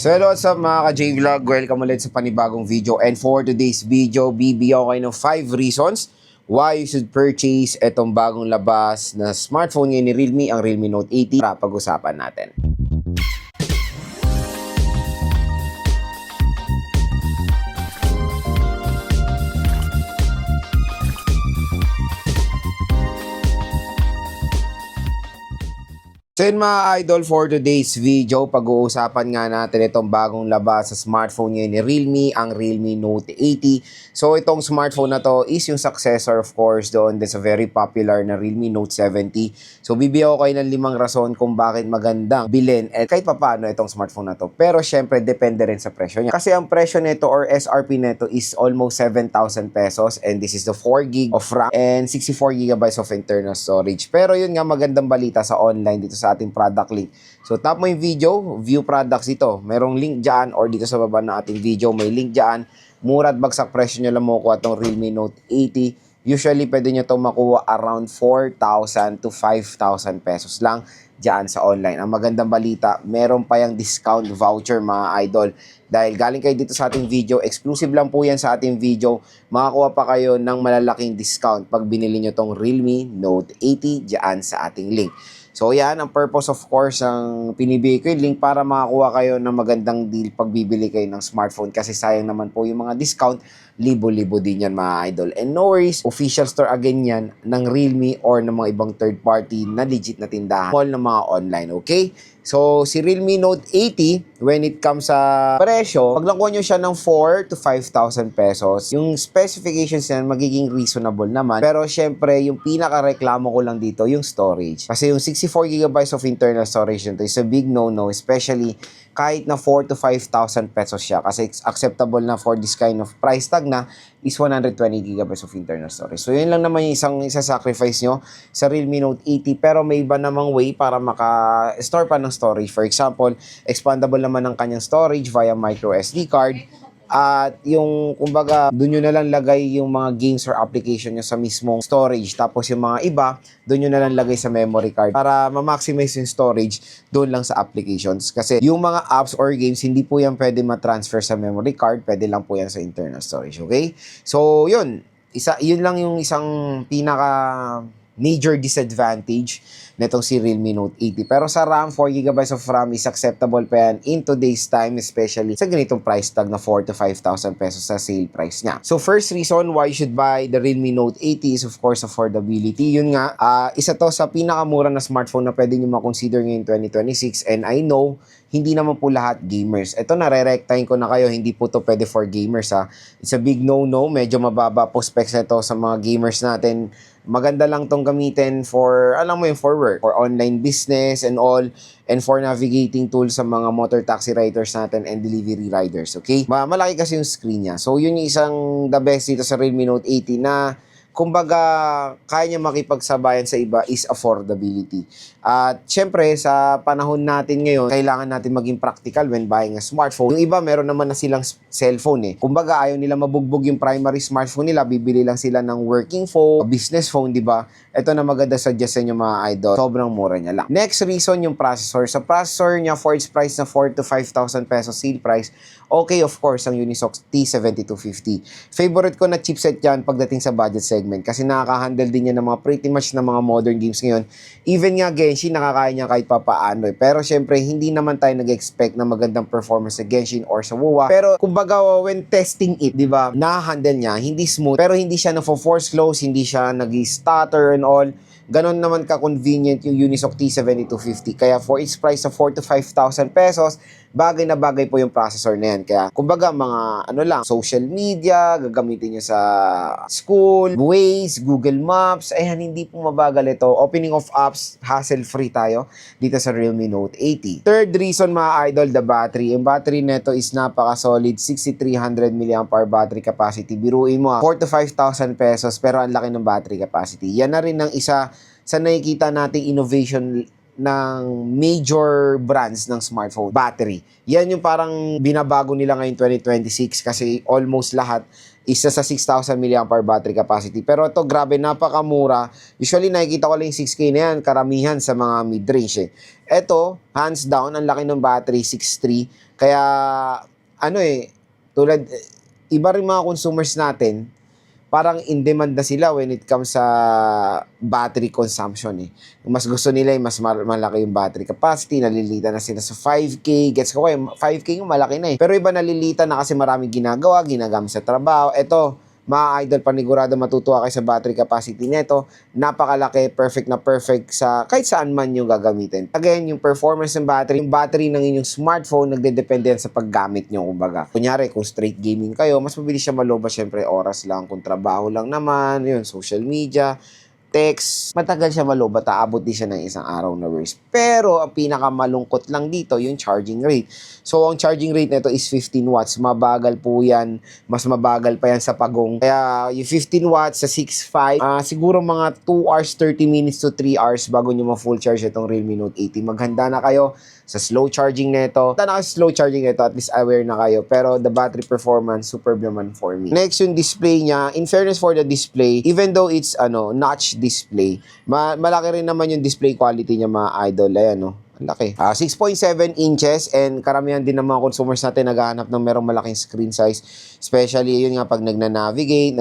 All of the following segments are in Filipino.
So hello, what's up mga ka-J-Vlog? Welcome ulit sa panibagong video. And for today's video, bibigyan ko kayo ng 5 reasons why you should purchase itong bagong labas na smartphone ngayon ni Realme, ang Realme Note 80. Para pag-usapan natin. So yun mga idol, for today's video, pag-uusapan nga natin itong bagong labas sa smartphone ngayon ni Realme, ang Realme Note 80. So itong smartphone na to is yung successor of course doon sa very popular na Realme Note 70. So bibigyan ko kayo ng 5 rason kung bakit magandang bilhin at kahit papaano itong smartphone na to. Pero syempre depende rin sa presyo niya. Kasi ang presyo nito or SRP nito is almost 7,000 pesos and this is the 4GB of RAM and 64GB of internal storage. Pero yun nga magandang balita sa online dito sa ating product link. So tap mo yung video, view products ito. Merong link dyan or dito sa baba ng ating video may link dyan. Mura at bagsak presyo nyo lang makukuha itong Realme Note 80. Usually pwede nyo itong makuha around 4,000 to 5,000 pesos lang dyan sa online. Ang magandang balita, meron pa yung discount voucher mga idol. Dahil galing kayo dito sa ating video, exclusive lang po yan sa ating video, makakuha pa kayo ng malalaking discount pag binili nyo itong Realme Note 80 dyan sa ating link. So yan, ang purpose of course ang pinibigay ko yung link para makakuha kayo ng magandang deal pag bibili kayo ng smartphone kasi sayang naman po yung mga discount, libo-libo din yan mga idol. And no worries, official store again yan ng Realme or ng mga ibang third party na legit na tindahan, mall ng mga online, okay? So si Realme Note 80, when it comes sa presyo, pag nakuha nyo siya ng 4 to 5,000 pesos, yung specifications yan magiging reasonable naman. Pero syempre, yung pinaka-reklamo ko lang dito, yung storage. Kasi yung 64GB of internal storage nito is a big no-no, especially kahit na 4 to 5,000 pesos siya. Kasi acceptable na for this kind of price tag na is 120GB of internal storage. So yun lang naman yung isang sacrifice nyo sa Realme Note 80. Pero may iba namang way para maka-store pa ng storage. For example, expandable naman ang kanyang storage via micro SD card. At yung, kumbaga, doon nyo na lang lagay yung mga games or application nyo sa mismong storage. Tapos yung mga iba, doon nyo na lang lagay sa memory card para ma-maximize yung storage doon lang sa applications. Kasi yung mga apps or games, hindi po yan pwede ma-transfer sa memory card. Pwede lang po yan sa internal storage, okay? So, yun. Yun lang yung isang pinaka major disadvantage nitong si Realme Note 80. Pero sa RAM, 4GB of RAM is acceptable pa yan in today's time, especially sa ganitong price tag na 4 to 5,000 pesos sa sale price niya. So first reason why you should buy the Realme Note 80 is of course affordability. Yun nga, isa to sa pinakamura na smartphone na pwede nyo makonsider ngayon 2026 and I know hindi naman po lahat gamers. Ito nare-rectine ko na kayo, hindi po to pwede for gamers ha. It's a big no-no, medyo mababa po specs nito sa mga gamers natin. Maganda lang tong gamitin for, alam mo yun, for work, for online business and all, and for navigating tools sa mga motor taxi riders natin and delivery riders, okay? Malaki kasi yung screen niya. So yun yung isang the best dito sa Realme Note 80 na kumbaga, kaya niya makipagsabayan sa iba is affordability. At syempre, sa panahon natin ngayon, kailangan natin maging practical when buying a smartphone. Yung iba, meron naman na silang cellphone eh. Kumbaga, ayaw nila mabugbog yung primary smartphone nila, bibili lang sila ng working phone, business phone, di ba? Ito na maganda suggest sa inyo mga idol. Sobrang mura niya lang. Next reason, yung processor. Sa processor niya, for its price na 4 to 5,000 pesos sale price, okay, of course, ang Unisoc T7250. Favorite ko na chipset yan pagdating sa budget segment kasi nakaka-handle din yan ng mga pretty much na mga modern games ngayon. Even nga Genshin, nakakaya niya kahit papaano eh. Pero syempre, hindi naman tayo nag-expect na magandang performance sa Genshin or sa WoW. Pero kumbaga, when testing it, di ba, nakaka-handle niya, hindi smooth, pero hindi siya na-force close, hindi siya nag-stutter and all. Ganon naman ka-convenient yung Unisoc T7250. Kaya for its price of 4 to 5,000 pesos, bagay na bagay po yung processor na yan. Kaya, kumbaga, mga ano lang, social media, gagamitin nyo sa school, Waze, Google Maps, ayan, hindi po mabagal ito. Opening of apps, hassle-free tayo dito sa Realme Note 80. Third reason, mga idol, the battery. Yung battery neto is napaka-solid, 6,300 mAh battery capacity. Biruin mo, 4 to 5,000 pesos, pero ang laki ng battery capacity. Yan na rin ang isa sa nakikita nating innovation ng major brands ng smartphone, battery. Yan yung parang binabago nila ngayon 2026 kasi almost lahat isa sa 6,000 mAh battery capacity. Pero ito, grabe, napakamura. Usually, nakikita ko lang yung 6K na yan, karamihan sa mga mid-range eh. Ito, hands down, ang laki ng battery, 6.3. Kaya, ano tulad, iba rin mga consumers natin, parang in demand na sila when it comes sa battery consumption Mas gusto nila yung mas malaki yung battery capacity, nalilita na sila sa 5K, gets ko kayo, 5K yung malaki na Pero iba nalilita na kasi maraming ginagawa, ginagamit sa trabaho. Ito, mga idol, panigurado matutuwa kayo sa battery capacity nito. Napakalaki, perfect na perfect sa kahit saan man yung gagamitin. Again, yung performance ng yung battery ng inyong smartphone, nagdedepende yan sa paggamit nyo, kumbaga. Kunyari, kung straight gaming kayo, mas mabilis siya malobas, syempre, oras lang. Kung trabaho lang naman, yun, social media, text, matagal siya malobat, aabot din siya ng isang araw na works. Pero, ang pinakamalungkot lang dito, yung charging rate. So, ang charging rate nito is 15 watts. Mabagal po yan. Mas mabagal pa yan sa pagong. Kaya, yung 15 watts sa 6.5, siguro mga 2 hours, 30 minutes to 3 hours bago nyo ma-full charge itong Realme Note 80. Maghanda na kayo sa slow charging nito. Handa na kayo sa slow charging nito, at least aware na kayo. Pero, the battery performance, superb naman for me. Next, yung display niya. In fairness for the display, even though it's, notch display, malaki rin naman yung display quality niya, mga idol. Ayan, ang laki. 6.7 inches, and karamihan din ng mga consumers natin naghahanap ng merong malaking screen size. Especially, yun nga, pag nagna-navigate,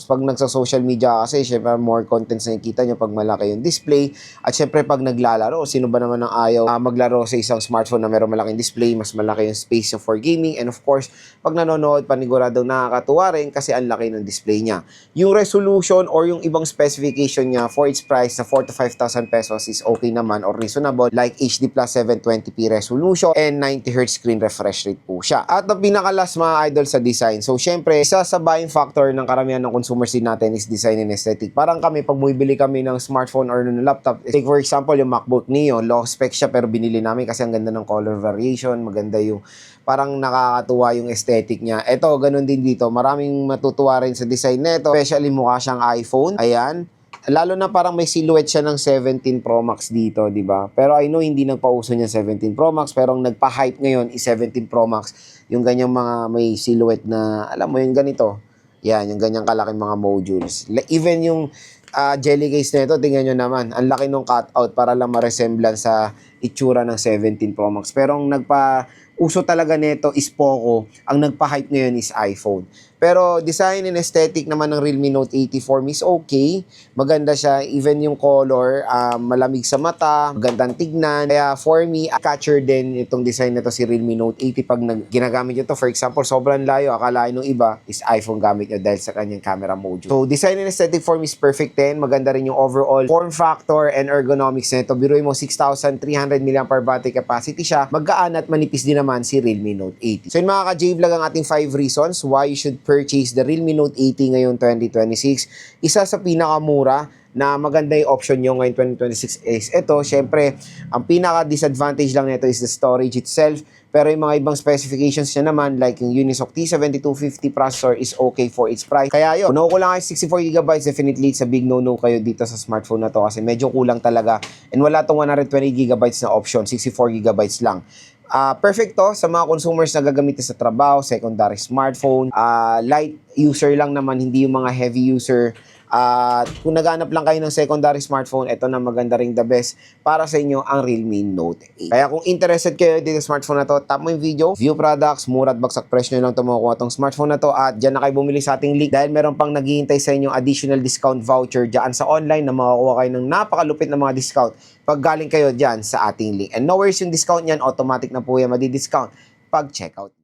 pag nagsa-social media kasi, syempre, more contents na nakikita nyo pag malaki yung display. At syempre, pag naglalaro, sino ba naman ang ayaw maglaro sa isang smartphone na merong malaking display, mas malaki yung space for gaming. And of course, pag nanonood, paniguradong nakakatuwa rin kasi ang laki ng display niya. Yung resolution or yung ibang specification niya for its price na 4,000 to 5,000 pesos is okay naman or reasonable, like HD Plus 720p resolution and 90Hz screen refresh rate po siya. At ang pinakalas, mga idol, sa design. So, syempre, isa sa buying factor ng karamihan ng consumers din natin is design and aesthetic. Parang kami, pag bumibili kami ng smartphone or ng laptop, take for example, yung MacBook Neo, low spec siya pero binili namin kasi ang ganda ng color variation, maganda yung parang nakakatuwa yung aesthetic niya. Ito, ganun din dito. Maraming matutuwa rin sa design nito. Especially mukha siyang iPhone. Ayan. Lalo na parang may silhouette siya ng 17 Pro Max dito, di ba? Pero I know hindi nagpauso niya 17 Pro Max, pero ang nagpa-hype ngayon is 17 Pro Max. Yung ganyang mga may silhouette na, alam mo yung ganito. Yan, yung ganyang kalaking mga modules. Even yung jelly case na ito, tingnan nyo naman, ang laki nung cutout para lang ma-resemblance sa itsura ng 17 Pro Max. Pero ang uso talaga nito is Poco. Ang nagpa-hype ngayon is iPhone. Pero design and aesthetic naman ng Realme Note 80 for me is okay. Maganda siya. Even yung color, malamig sa mata, magandang tignan. Kaya for me, catcher din itong design nito si Realme Note 80 pag ginagamit nyo to. For example, sobrang layo. Akalain nung iba is iPhone gamit nyo dahil sa kanyang camera module. So, design and aesthetic for me is perfect 10. Maganda rin yung overall form factor and ergonomics nito. Biruin mo, 6,300 mAh battery capacity siya. Magkaan at manipis din naman si Realme Note 80. So, yun mga ka-J-Vlog ang ating 5 reasons why you should purchase the Realme Note 80 ngayon 2026. Isa sa pinakamura na maganda yung option nyo ngayon 2026 is ito. Syempre, ang pinaka-disadvantage lang nito is the storage itself. Pero yung mga ibang specifications niya naman, like yung Unisoc T7250 processor is okay for its price. Kaya yun, kung lang kayo 64GB, definitely it's a big no-no kayo dito sa smartphone na to kasi medyo kulang talaga. And wala tong 120GB na option, 64GB lang. Perfect to sa mga consumers na gagamitin sa trabaho, secondary smartphone, light user lang naman, hindi yung mga heavy user. Kung naghanap lang kayo ng secondary smartphone, ito na maganda ring the best para sa inyo ang Realme Note 8. Kaya kung interested kayo dito sa smartphone na to, tap mo yung video, view products, mura at bagsak presyo nyo lang tumukuha itong smartphone na to at dyan na kayo bumili sa ating link dahil meron pang naghihintay sa inyo additional discount voucher dyan sa online na makakuha kayo ng napakalupit na mga discount pag galing kayo dyan sa ating link. And no worries, yung discount yan, automatic na po yan madi-discount pag checkout.